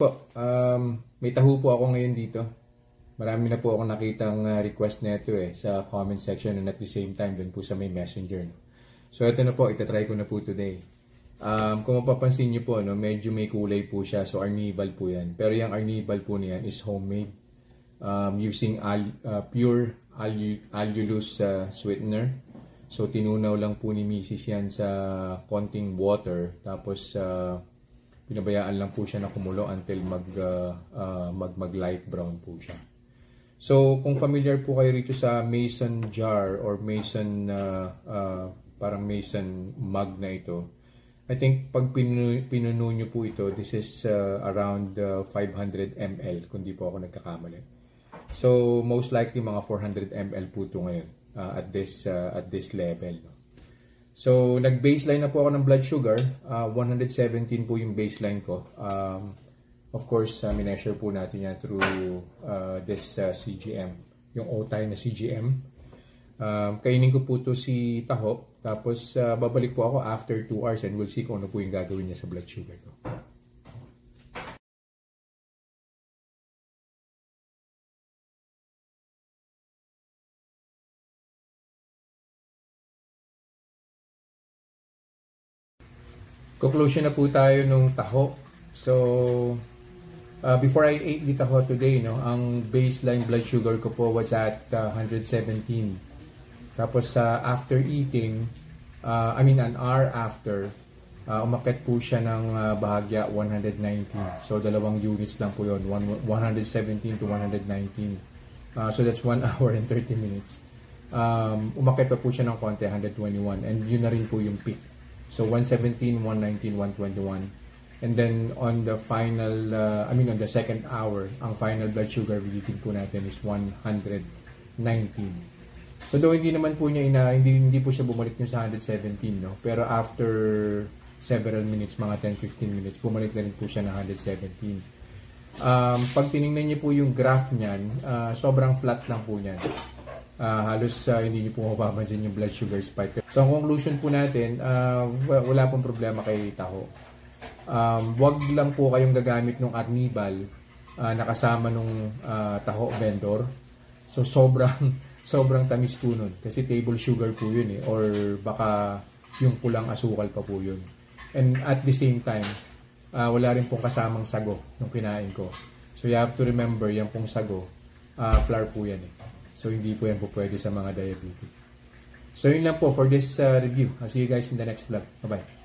Po, may taho po ako ngayon dito. Marami na po ako nakitang request na ito sa comment section and at the same time dun po sa may messenger. No? So ito na po, itatry ko na po today. Kung mapapansin nyo po, no, medyo may kulay po siya. So arnibal po yan. Pero yung arnibal po niyan is homemade. Using pure allulose sweetener. So tinunaw lang po ni Mrs. yan sa konting water. Tapos pinabayaan lang po siya na kumulo until mag light brown po siya. So kung familiar po kayo rito sa mason jar or mason parang mason mug na ito, I think pag pinuno nyo po ito, this is around 500 ml kung di po ako nagkakamali. So most likely mga 400 ml po ito ngayon at this level. So, nag-baseline na po ako ng blood sugar. 117 po yung baseline ko. Of course, mineasure po natin yan through this CGM. Yung O-time na CGM. Kainin ko po to si Taho. Tapos, babalik po ako after 2 hours and we'll see kung ano po yung gagawin niya sa blood sugar ko. Conclusion na po tayo nung taho. So, before I ate the taho today, no, ang baseline blood sugar ko po was at 117. Tapos after eating, an hour after, umakyat po siya ng bahagya 119. So, 2 units lang po yun. 117 to 119. So, that's 1 hour and 30 minutes. Umakyat pa po siya ng konti, 121. And yun na rin po yung peak. So 117, 119, 121. And then on the final, on the second hour, ang final blood sugar reading po natin is 119. So though hindi naman po niya hindi po siya bumalik niya sa 117, no? Pero after several minutes, mga 10-15 minutes, bumalik na rin po siya na 117. Pag tinignan niyo po yung graph niyan, sobrang flat lang po niyan. Halos hindi niyo po mapapansin yung blood sugar spike. So ang conclusion po natin, wala pong problema kay Taho. Wag lang po kayong gagamit ng arnibal na kasama nung Taho vendor. So sobrang tamis po nun kasi table sugar po yun or baka yung pulang asukal pa po yun. And at the same time, wala rin pong kasamang sago nung kinain ko. So you have to remember, yung pong sago, flour po yan So, hindi po yan po pwede sa mga diabetic. So, yun lang po for this review. I'll see you guys in the next vlog. Bye-bye.